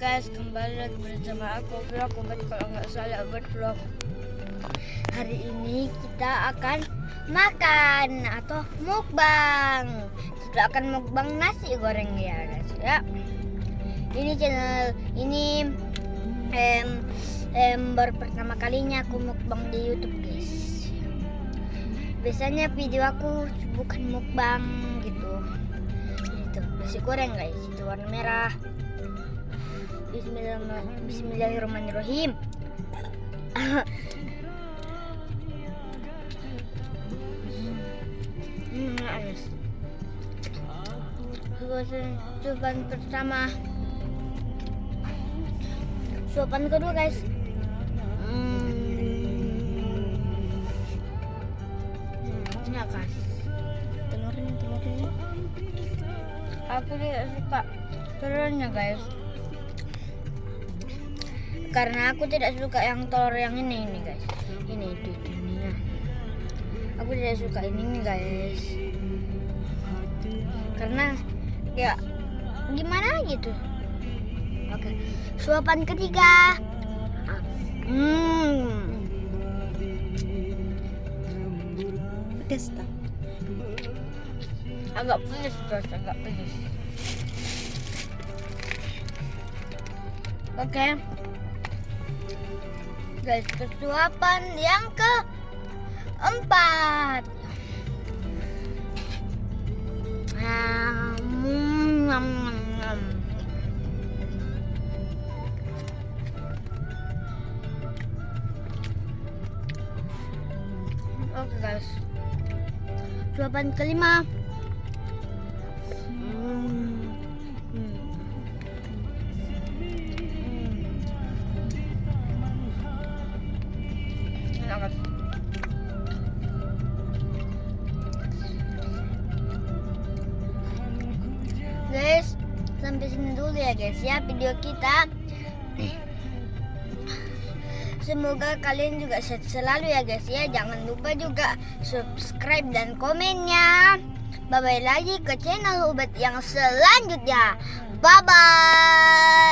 guys, kembali lagi bersama aku vlog Ubat, kalau nggak salah Ubat vlog. Hari ini kita akan makan atau mukbang. Kita akan mukbang nasi goreng ya guys ya. Ini channel ini baru pertama kalinya aku mukbang di YouTube guys. Biasanya video aku bukan mukbang gitu. Itu nasi goreng guys, itu warna merah. Bismillahirrahmanirrahim. Anis. Suapan pertama. Suapan kedua guys. Ini kan. Dengerin. Aku tidak suka telurnya guys. Karena aku tidak suka yang telur yang ini guys. Ini ya. Aku tidak suka ini guys. Karena ya gimana gitu. Oke. Suapan ketiga. Pedas tak? Agak pedas guys, agak pedas. Oke. Guys, kesuapan yang keempat. Oke guys, suapan kelima. Guys, sampai sini dulu ya guys ya video kita. Semoga kalian juga sehat selalu ya guys ya. Jangan lupa juga subscribe dan komennya. Bye-bye lagi ke channel Ubat yang selanjutnya. Bye-bye.